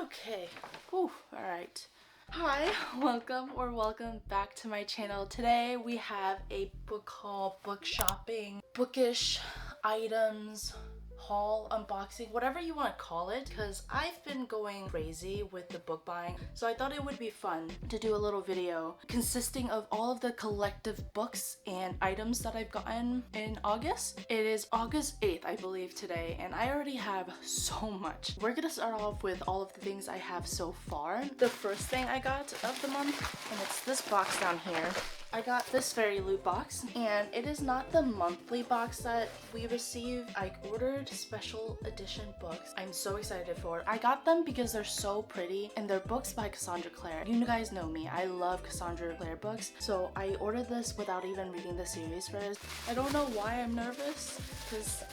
Okay. Whew. All right. Hi, welcome back to my channel. Today we have a book haul, book shopping, bookish items haul, unboxing, whatever you want to call it, because I've been going crazy with the book buying, so I thought it would be fun to do a little video consisting of all of the collective books and items that I've gotten in August. It is August 8th, I believe, today, and I already have so much. We're gonna start off with all of the things I have so far. The first thing I got of the month, and it's this box down here. I got this fairyloot box, and it is not the monthly box that we receive. I ordered special edition books. I'm so excited for it. I got them because they're so pretty, and they're books by Cassandra Clare. You guys know me. I love Cassandra Clare books, so I ordered this without even reading the series first. I don't know why I'm nervous, because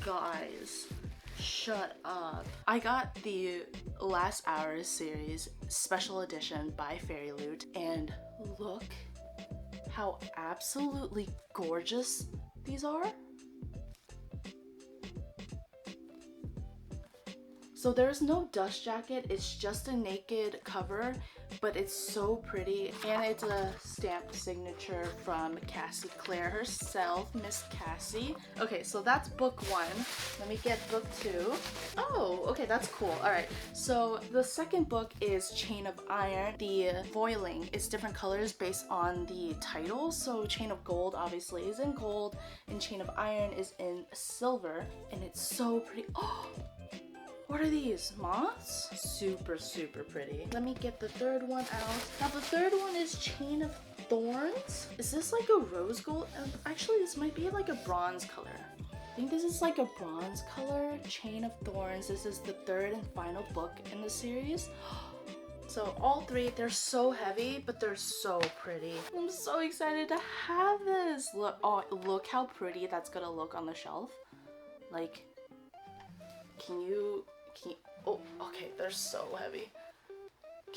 guys, shut up. I got the Last Hours series special edition by Fairyloot, and look how absolutely gorgeous these are. So there's no dust jacket, it's just a naked cover, but it's so pretty, and it's a stamped signature from Cassie Clare herself, Miss Cassie. Okay, so that's book one. Let me get book two. Oh, okay, that's cool. All right, so the second book is Chain of Iron. The foiling is different colors based on the title. So Chain of Gold obviously is in gold, and Chain of Iron is in silver, and it's so pretty. Oh! What are these? Moths? Super, super pretty. Let me get the third one out. Now the third one is Chain of Thorns. Is this like a rose gold? Actually, this might be like a bronze color. I think this is like a bronze color. Chain of Thorns. This is the third and final book in the series. So all three, they're so heavy, but they're so pretty. I'm so excited to have this. Look, oh, look how pretty that's gonna look on the shelf. Like, can you, oh, okay, they're so heavy.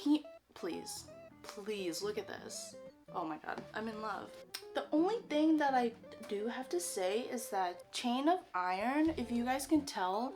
Can you, please look at this. Oh my god, I'm in love. The only thing that I do have to say is that Chain of Iron, if you guys can tell,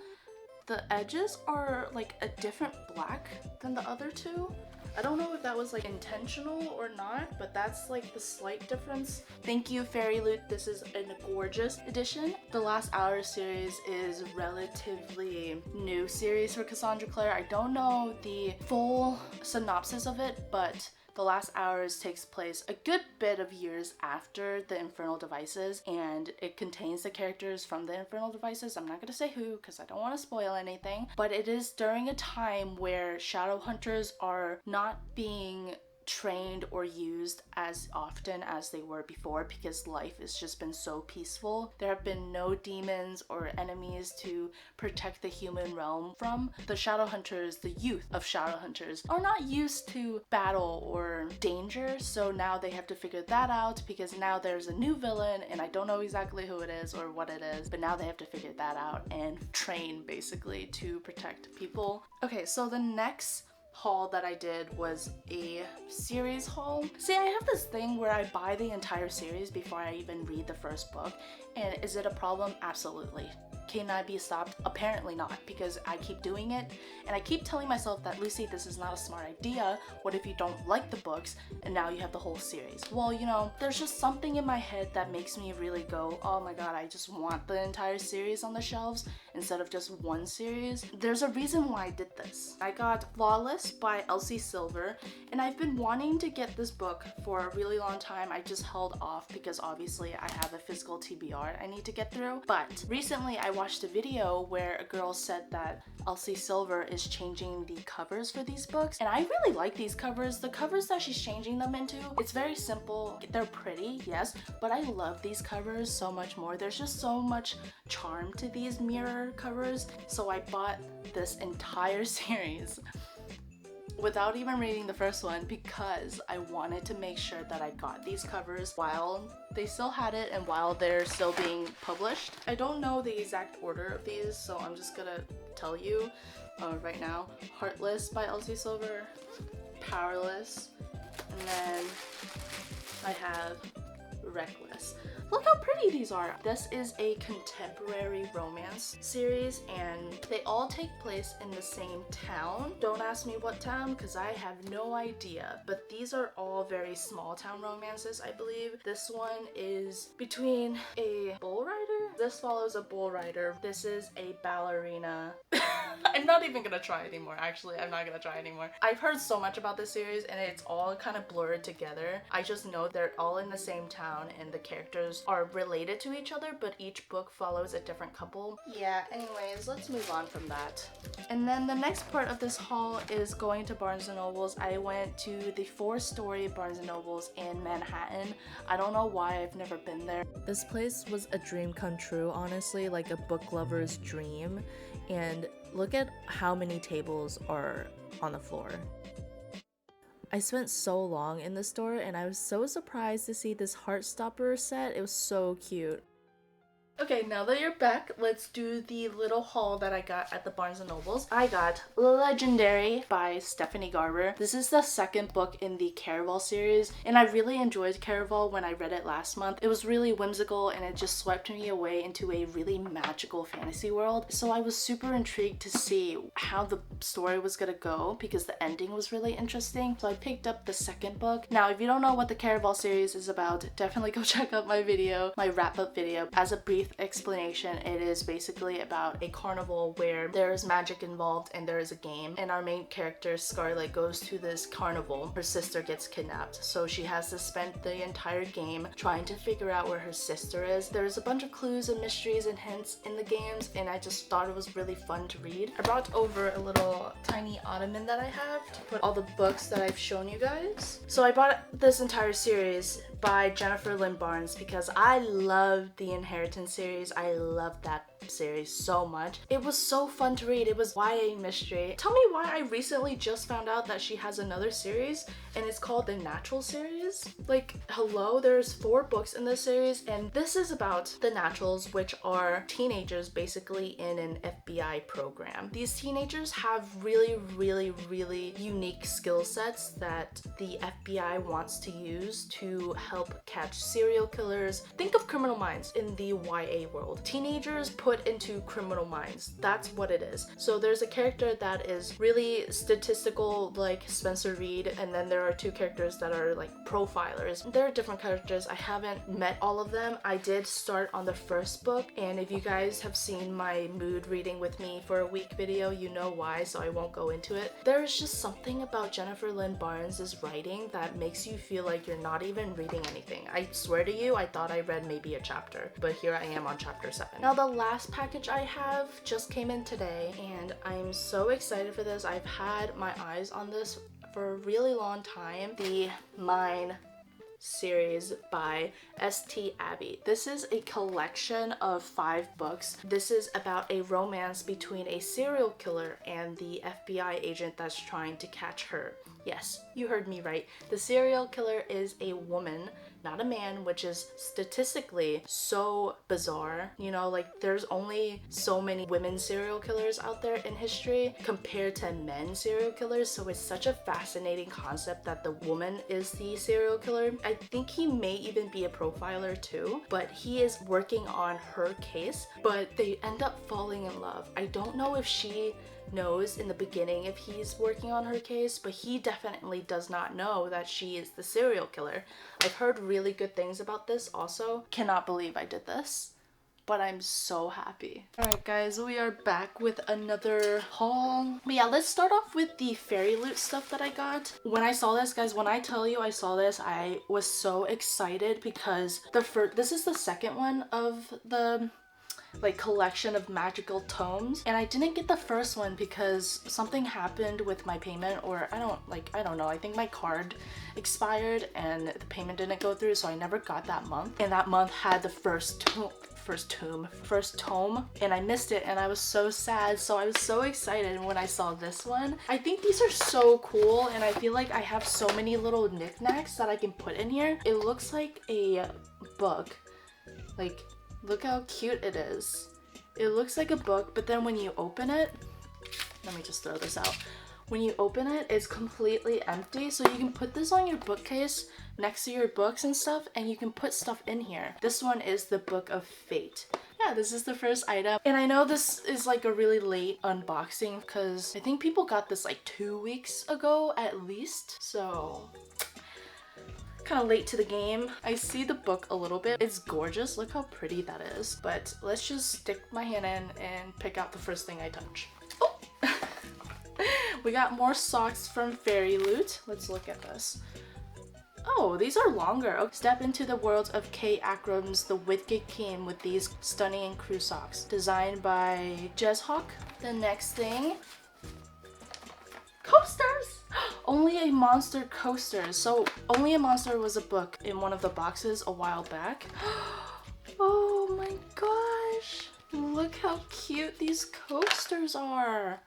the edges are like a different black than the other two. I don't know if that was like intentional or not, but that's like the slight difference. Thank you, Fairyloot. This is a gorgeous edition. The Last Hour series is relatively new series for Cassandra Clare. I don't know the full synopsis of it, but The Last Hours takes place a good bit of years after the Infernal Devices, and it contains the characters from the Infernal Devices. I'm not going to say who because I don't want to spoil anything, but it is during a time where shadow hunters are not being trained or used as often as they were before because life has just been so peaceful. There have been no demons or enemies to protect the human realm from. The shadow hunters, the youth of shadow hunters, are not used to battle or danger, so now they have to figure that out because now there's a new villain, and I don't know exactly who it is or what it is, but now they have to figure that out and train basically to protect people. Okay, so the next haul that I did was a series haul. See, I have this thing where I buy the entire series before I even read the first book, and is it a problem? Absolutely. Can I be stopped? Apparently not, because I keep doing it, and I keep telling myself that, Lucy, this is not a smart idea. What if you don't like the books and now you have the whole series? Well, you know, there's just something in my head that makes me really go, oh my god, I just want the entire series on the shelves instead of just one series. There's a reason why I did this. I got Flawless by Elsie Silver, and I've been wanting to get this book for a really long time. I just held off because obviously I have a physical TBR I need to get through, but recently I watched a video where a girl said that Elsie Silver is changing the covers for these books, and I really like these covers. The covers that she's changing them into, it's very simple. They're pretty, yes, but I love these covers so much more. There's just so much charm to these mirror covers, so I bought this entire series without even reading the first one because I wanted to make sure that I got these covers while they still had it and while they're still being published. I don't know the exact order of these, so I'm just gonna tell you right now. Heartless by Elsie Silver, Powerless, and then I have Reckless. Look how pretty these are. This is a contemporary romance series and they all take place in the same town. Don't ask me what town because I have no idea, but these are all very small town romances, I believe. This one is between a bull rider. This follows a bull rider. This is a ballerina. I'm not even gonna try anymore. Actually, I'm not gonna try anymore. I've heard so much about this series and it's all kind of blurred together. I just know they're all in the same town and the characters are related to each other, but each book follows a different couple. Yeah, anyways, let's move on from that. And then the next part of this haul is going to Barnes & Nobles. I went to the 4-story Barnes & Nobles in Manhattan. I don't know why, I've never been there. This place was a dream come true, honestly, like a book lover's dream. And look at how many tables are on the floor. I spent so long in the store and I was so surprised to see this Heartstopper set. It was so cute. Okay, now that you're back, let's do the little haul that I got at the Barnes & Nobles. I got Legendary by Stephanie Garber. This is the second book in the Caraval series, and I really enjoyed Caraval when I read it last month. It was really whimsical, and it just swept me away into a really magical fantasy world. So I was super intrigued to see how the story was gonna go, because the ending was really interesting. So I picked up the second book. Now, if you don't know what the Caraval series is about, definitely go check out my video, my wrap-up video. As a brief explanation, it is basically about a carnival where there is magic involved and there is a game, and our main character Scarlet goes to this carnival. Her sister gets kidnapped, so she has to spend the entire game trying to figure out where her sister is. There's a bunch of clues and mysteries and hints in the games, and I just thought it was really fun to read. I brought over a little tiny ottoman that I have to put all the books that I've shown you guys. So I bought this entire series by Jennifer Lynn Barnes because I love the Inheritance series. I love that series so much. It was so fun to read. It was YA mystery. Tell me why I recently just found out that she has another series and it's called the Natural series. Like, hello, there's 4 books in this series, and this is about the Naturals, which are teenagers basically in an FBI program. These teenagers have really unique skill sets that the FBI wants to use to help catch serial killers. Think of Criminal Minds in the YA world. Teenagers put into Criminal Minds. That's what it is. So there's a character that is really statistical, like Spencer Reed, and then there are 2 characters that are like profilers. There are different characters. I haven't met all of them. I did start on the first book, and if you guys have seen my mood reading with me for a week video, you know why, so I won't go into it. There is just something about Jennifer Lynn Barnes' writing that makes you feel like you're not even reading anything. I swear to you, I thought I read maybe a chapter, but here I am on chapter 7. Now the last package I have just came in today, and I'm so excited for this. I've had my eyes on this for a really long time. The Mine series by St. Abbey. This is a collection of 5 books. This is about a romance between a serial killer and the FBI agent that's trying to catch her. Yes, you heard me right. The serial killer is a woman, not a man, which is statistically so bizarre. You know, like there's only so many women serial killers out there in history compared to men serial killers, so it's such a fascinating concept that the woman is the serial killer. I think he may even be a profiler too, but he is working on her case, but they end up falling in love. I don't know if she knows in the beginning if he's working on her case, but he definitely does not know that she is the serial killer. I've heard really good things about this also. Cannot believe I did this, but I'm so happy. Alright guys, we are back with another haul. But yeah, let's start off with the fairyloot stuff that I got. When I saw this, guys, when I tell you I saw this, I was so excited because this is the second one of the like collection of magical tomes, and I didn't get the first one because something happened with my payment, or I don't know, I think my card expired and the payment didn't go through, so I never got that month, and that month had the first tome, and I missed it, and I was so sad. So I was so excited when I saw this one. I think these are so cool, and I feel like I have so many little knickknacks that I can put in here. It looks like a book. Like, look how cute it is. It looks like a book, but then when you open it, let me just throw this out. When you open it, it's completely empty, so you can put this on your bookcase next to your books and stuff, and you can put stuff in here. This one is the Book of Fate. Yeah, this is the first item. And I know this is like a really late unboxing because I think people got this like 2 weeks ago at least. So kind of late to the game. I see the book a little bit. It's gorgeous. Look how pretty that is. But let's just stick my hand in and pick out the first thing I touch. Oh! We got more socks from Fairyloot. Let's look at this. Oh, these are longer. Okay. Step into the world of Kay Akram's The Wicked Game with these stunning crew socks. Designed by Jezhawk. The next thing. Coasters! Only a Monster coasters. So, Only a Monster was a book in one of the boxes a while back. Oh my gosh! Look how cute these coasters are!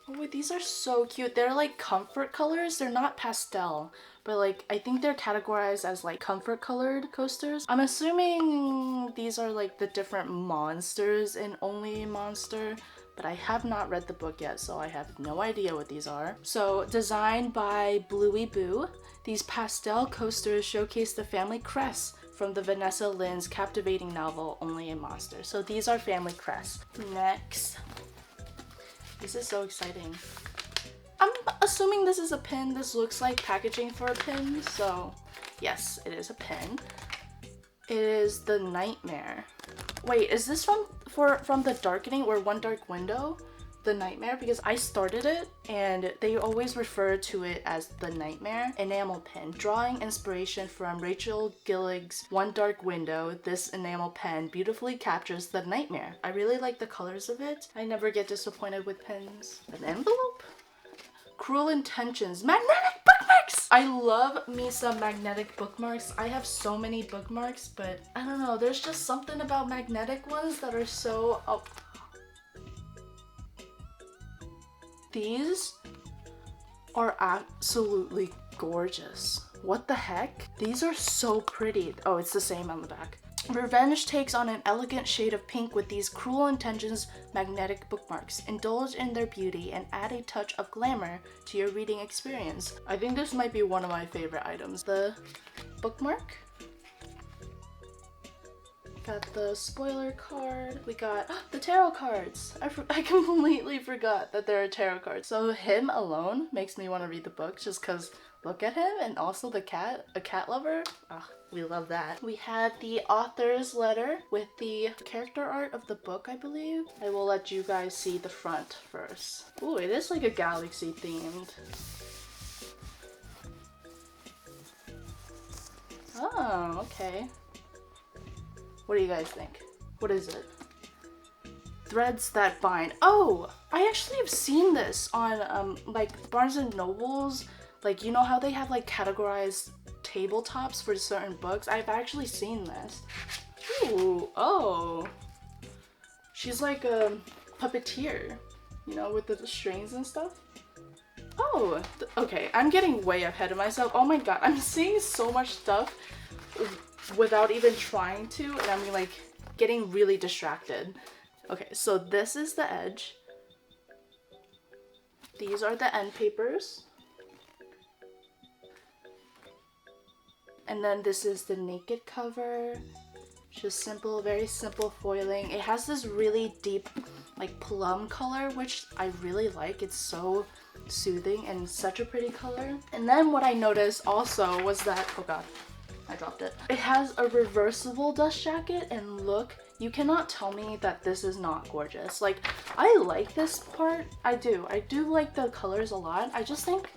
Oh wait, these are so cute. They're like comfort colors. They're not pastel, but like I think they're categorized as like comfort colored coasters. I'm assuming these are like the different monsters in Only a Monster, but I have not read the book yet, so I have no idea what these are. So, designed by Bluey Boo, these pastel coasters showcase the family crest from the Vanessa Lynn's captivating novel Only a Monster. So these are family crests. Next. This is so exciting. I'm assuming this is a pin. This looks like packaging for a pin, so yes, it is a pin. It is the Nightmare. Wait, is this from the Darkening or One Dark Window? The Nightmare? Because I started it and they always refer to it as the Nightmare enamel pen. Drawing inspiration from Rachel Gillig's One Dark Window, this enamel pen beautifully captures the nightmare. I really like the colors of it. I never get disappointed with pens. An envelope? Cruel Intentions. Magnetic bookmarks! I love me some magnetic bookmarks. I have so many bookmarks, but I don't know. There's just something about magnetic ones that are so... Oh. These are absolutely gorgeous. What the heck? These are so pretty. Oh, it's the same on the back. Revenge takes on an elegant shade of pink with these Cruel Intentions magnetic bookmarks. Indulge in their beauty and add a touch of glamour to your reading experience. I think this might be one of my favorite items. The bookmark. Got the spoiler card. We got the tarot cards. I completely forgot that there are tarot cards. So him alone makes me want to read the book just because look at him, and also the cat, a cat lover. Ah, we love that. We had the author's letter with the character art of the book, I believe. I will let you guys see the front first. Ooh, it is like a galaxy themed. Oh, okay. What do you guys think? What is it? Threads that bind. Oh, I actually have seen this on like Barnes and Nobles. Like, you know how they have like categorized tabletops for certain books? I've actually seen this. Ooh, oh. She's like a puppeteer, you know, with the strings and stuff. Oh, okay. I'm getting way ahead of myself. Oh my god, I'm seeing so much stuff without even trying to, and I'm like getting really distracted. Okay, so this is the edge. These are the end papers. And then this is the naked cover. Just simple, very simple foiling. It has this really deep like plum color, which I really like. It's so soothing and such a pretty color. And then what I noticed also was that, oh god, I dropped it. It has a reversible dust jacket, and look, you cannot tell me that this is not gorgeous. Like, I like this part. I do like the colors a lot. I just think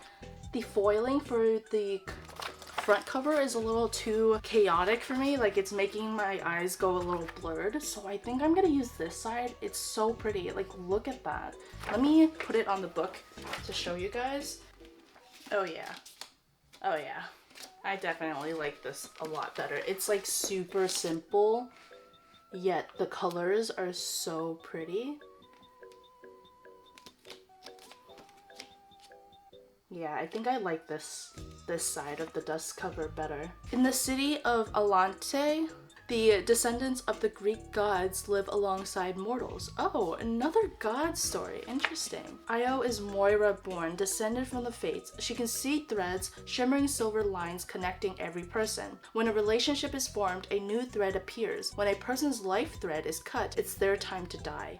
the foiling for the front cover is a little too chaotic for me. Like, it's making my eyes go a little blurred. So I think I'm gonna use this side. It's so pretty. Like, look at that. Let me put it on the book to show you guys. Oh yeah. Oh yeah. I definitely like this a lot better. It's like super simple, yet the colors are so pretty. Yeah, I think I like this side of the dust cover better. In the city of Alante, The descendants of the Greek gods live alongside mortals. Oh, another god story. Interesting. Io is Moira born, descended from the Fates. She can see threads, shimmering silver lines connecting every person. When a relationship is formed, a new thread appears. When a person's life thread is cut, it's their time to die.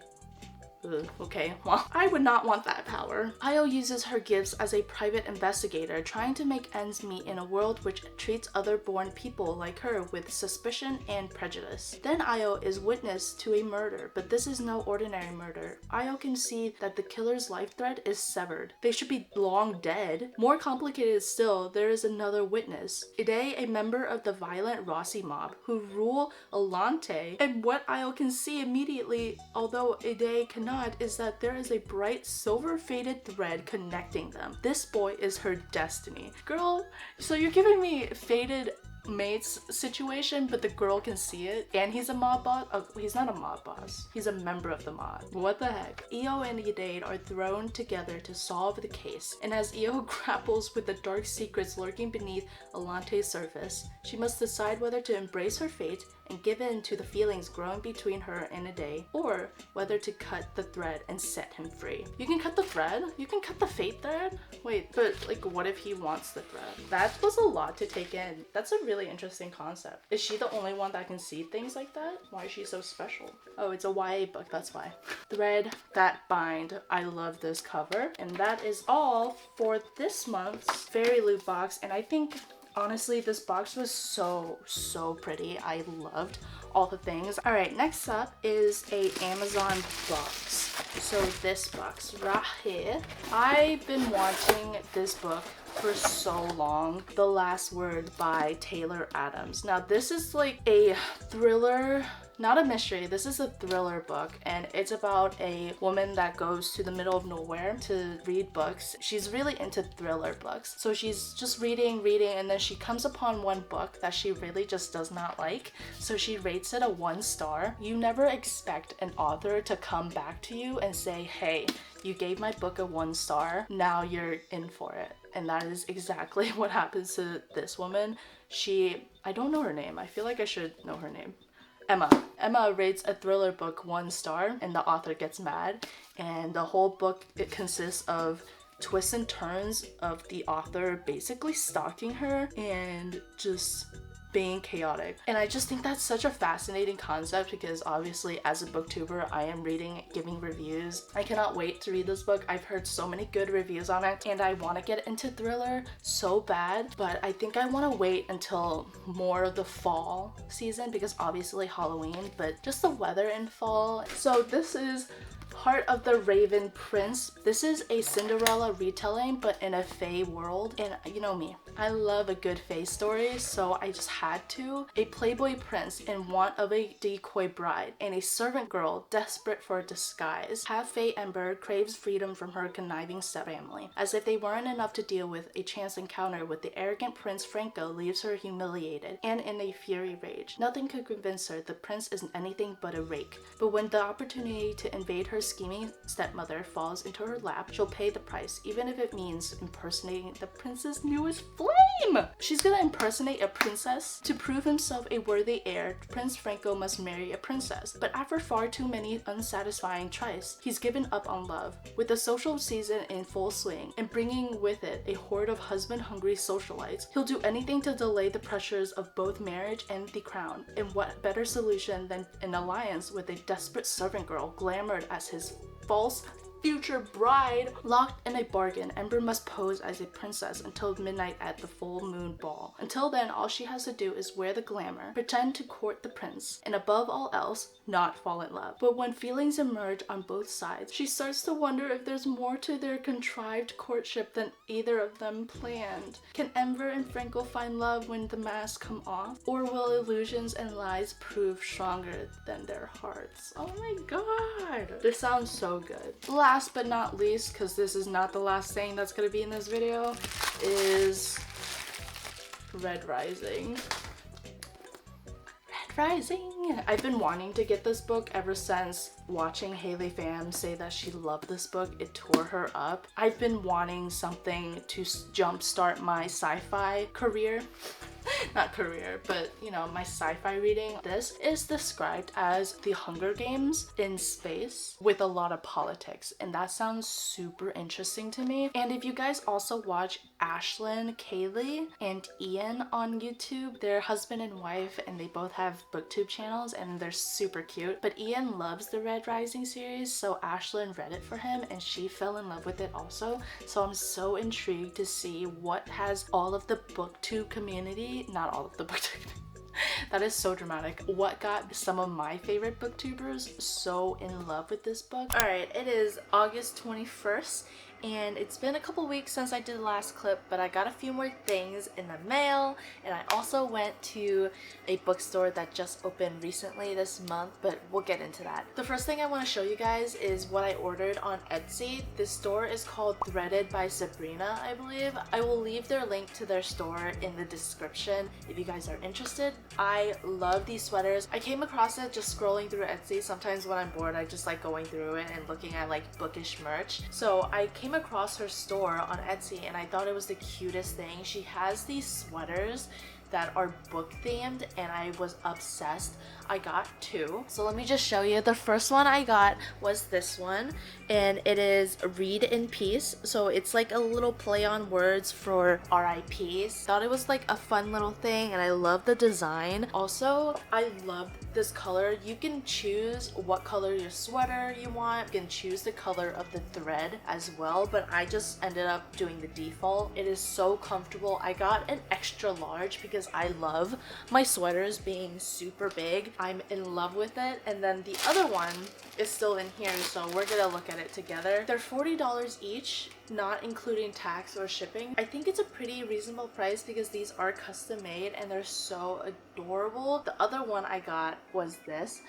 Ugh, okay, well, I would not want that power. Io uses her gifts as a private investigator, trying to make ends meet in a world which treats other born people like her with suspicion and prejudice. Then Io is witness to a murder, but this is no ordinary murder. Io can see that the killer's life thread is severed. They should be long dead. More complicated still, there is another witness. Ide, a member of the violent Rossi mob, who rule Alante, and what Io can see immediately, although Ide cannot, is that there is a bright silver faded thread connecting them. This boy is her destiny. Girl, so you're giving me faded mates situation, but the girl can see it, and he's a mob boss. Oh, he's not a mob boss, he's a member of the mob. What the heck? Io and Ide are thrown together to solve the case, and as Io grapples with the dark secrets lurking beneath Alante's surface, she must decide whether to embrace her fate and give in to the feelings growing between her and Ide, or whether to cut the thread and set him free. You can cut the thread? You can cut the fate thread? Wait, but like what if he wants the thread? That was a lot to take in. That's a really interesting concept. Is she the only one that can see things like that? Why is she so special? Oh, it's a YA book, that's why. Thread that bind. I love this cover. And that is all for this month's Fairy Loot box, and I think honestly, this box was so pretty. I loved all the things. All right, next up is a Amazon box. So this box right here, I've been wanting this book for so long. The Last Word by Taylor Adams. Now this is like a thriller, not a mystery, this is a thriller book, and it's about a woman that goes to the middle of nowhere to read books. She's really into thriller books, so she's just reading, and then she comes upon one book that she really just does not like, so she rates it a 1 star. You never expect an author to come back to you and say, hey, you gave my book a 1 star, now you're in for it. And that is exactly what happens to this woman. I don't know her name, I feel like I should know her name. Emma rates a thriller book 1 star, and the author gets mad, and the whole book, it consists of twists and turns of the author basically stalking her and just being chaotic. And I just think that's such a fascinating concept, because obviously as a booktuber I am reading, giving reviews. I cannot wait to read this book. I've heard so many good reviews on it, and I want to get into thriller so bad, but I think I want to wait until more of the fall season, because obviously Halloween, but just the weather in fall. So this is Heart of the Raven Prince. This is a Cinderella retelling, but in a fae world, and you know me, I love a good fae story, so I just had to. A playboy prince in want of a decoy bride, and a servant girl desperate for a disguise. Half-fae Ember craves freedom from her conniving stepfamily. As if they weren't enough to deal with, a chance encounter with the arrogant Prince Franco leaves her humiliated and in a fury rage. Nothing could convince her the prince isn't anything but a rake, but when the opportunity to invade her scheming stepmother falls into her lap, she'll pay the price, even if it means impersonating the prince's newest flame. She's gonna impersonate a princess. To prove himself a worthy heir, Prince Franco must marry a princess, but after far too many unsatisfying tries, he's given up on love. With the social season in full swing and bringing with it a horde of husband-hungry socialites, he'll do anything to delay the pressures of both marriage and the crown. And what better solution than an alliance with a desperate servant girl glamored as his false future bride. Locked in a bargain, Ember must pose as a princess until midnight at the full moon ball. Until then, all she has to do is wear the glamour, pretend to court the prince, and above all else, not fall in love. But when feelings emerge on both sides, she starts to wonder if there's more to their contrived courtship than either of them planned. Can Ember and Franco find love when the masks come off? Or will illusions and lies prove stronger than their hearts? Oh my god! This sounds so good. Last but not least, because this is not the last thing that's gonna be in this video, is Red Rising. Rising. I've been wanting to get this book ever since watching Haley Pham say that she loved this book. It tore her up. I've been wanting something to jumpstart my sci-fi career. not career, but you know, my sci-fi reading. This is described as the Hunger Games in space with a lot of politics, and that sounds super interesting to me. And if you guys also watch Ashlyn, Kaylee, and Ian on YouTube, they're husband and wife, and they both have booktube channels, and they're super cute. But Ian loves the Red Rising series, so Ashlyn read it for him, and she fell in love with it also. So I'm so intrigued to see what has all of the booktube community, not all of the booktube that is so dramatic. What got some of my favorite booktubers so in love with this book? Alright, it is August 21st. And it's been a couple weeks since I did the last clip, but I got a few more things in the mail, and I also went to a bookstore that just opened recently this month, but we'll get into that. The first thing I want to show you guys is what I ordered on Etsy. This store is called Threaded by Sabrina, I believe. I will leave their link to their store in the description if you guys are interested. I love these sweaters. I came across it just scrolling through Etsy. Sometimes when I'm bored, I just like going through it and looking at like bookish merch. So I came across her store on Etsy and I thought it was the cutest thing. She has these sweaters that are book themed and I was obsessed. I got two. So let me just show you. The first one I got was this one, and it is Read in Peace. So it's like a little play on words for RIPs. Thought it was like a fun little thing, and I love the design. Also, I love this color. You can choose what color your sweater you want. You can choose the color of the thread as well, but I just ended up doing the default. It is so comfortable. I got an extra large because I love my sweaters being super big. I'm in love with it. And then the other one is still in here, so we're gonna look at it together. They're $40 each, not including tax or shipping. I think it's a pretty reasonable price because these are custom made and they're so adorable. The other one I got was this.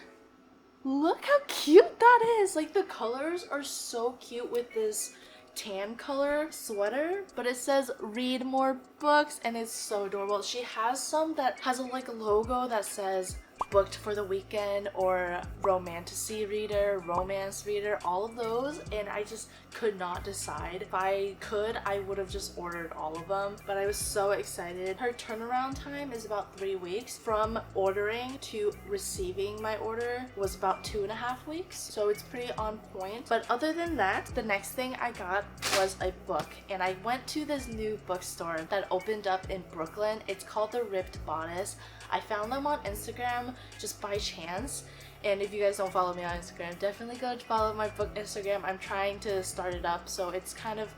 Look how cute that is! Like, the colors are so cute with this tan color sweater, but it says read more books and it's so adorable. She has some that has a like logo that says booked for the weekend or romantasy reader, romance reader, all of those, and I just could not decide. If I could, I would have just ordered all of them, but I was so excited. Her turnaround time is about 3 weeks. From ordering to receiving my order was about 2.5 weeks, so it's pretty on point. But other than that, the next thing I got was a book, and I went to this new bookstore that opened up in Brooklyn. It's called The Ripped Bodice. I found them on Instagram just by chance, and if you guys don't follow me on Instagram, definitely go follow my book Instagram. I'm trying to start it up, so it's kind of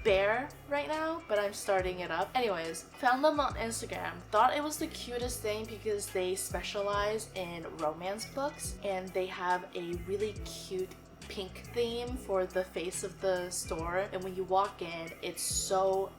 bare right now, but I'm starting it up. Anyways, found them on Instagram. Thought it was the cutest thing because they specialize in romance books, and they have a really cute pink theme for the face of the store, and when you walk in, it's so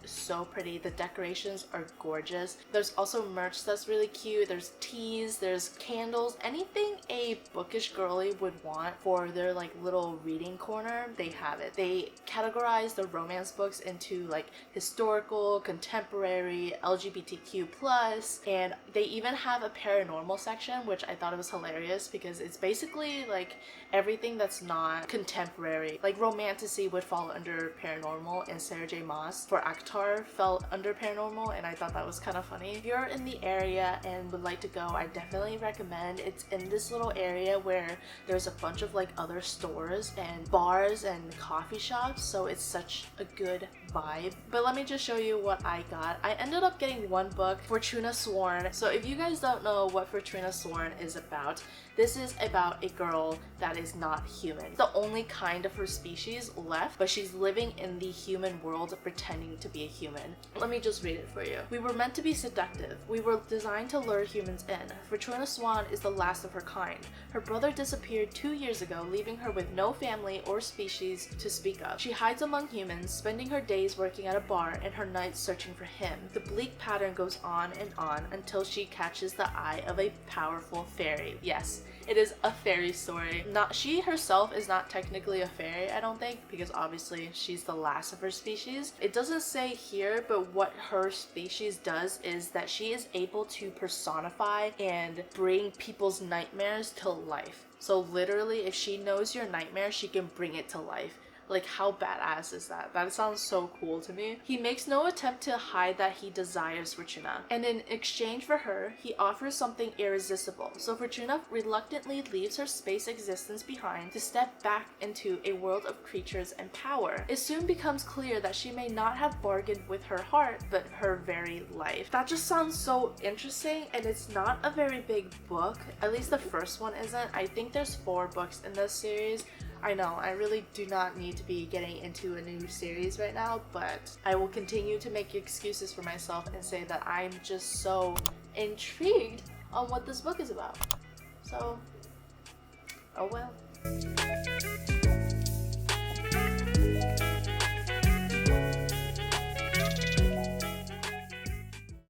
pretty. The decorations are gorgeous. There's also merch that's really cute. There's teas, there's candles, anything a bookish girly would want for their like little reading corner, they have it. They categorize the romance books into like historical, contemporary, LGBTQ+, and they even have a paranormal section, which I thought it was hilarious because it's basically like everything that's not contemporary. Like romantasy would fall under paranormal, and Sarah J Maas for Akhtar fell under paranormal, and I thought that was kind of funny. If you're in the area and would like to go, I definitely recommend. It's in this little area where there's a bunch of like other stores and bars and coffee shops, so it's such a good vibe. But let me just show you what I got. I ended up getting one book, Fortuna Sworn. So if you guys don't know what Fortuna Sworn is about, this is about a girl that is not human. The only kind of her species left, but she's living in the human world pretending to be a human. Let me just read it for you. We were meant to be seductive. We were designed to lure humans in. Fortuna Swan is the last of her kind. Her brother disappeared 2 years ago, leaving her with no family or species to speak of. She hides among humans, spending her days working at a bar and her nights searching for him. The bleak pattern goes on and on until she catches the eye of a powerful fairy. Yes, it is a fairy story. She herself is not technically a fairy, I don't think, because obviously she's the last of her species. It doesn't say here, but what her species does is that she is able to personify and bring people's nightmares to life. So literally, if she knows your nightmare, she can bring it to life. Like, how badass is that? That sounds so cool to me. He makes no attempt to hide that he desires Fortuna, and in exchange for her, he offers something irresistible. So Fortuna reluctantly leaves her space existence behind to step back into a world of creatures and power. It soon becomes clear that she may not have bargained with her heart, but her very life. That just sounds so interesting, and it's not a very big book. At least the first one isn't. I think there's 4 books in this series. I know, I really do not need to be getting into a new series right now, but I will continue to make excuses for myself and say that I'm just so intrigued on what this book is about. So, oh well.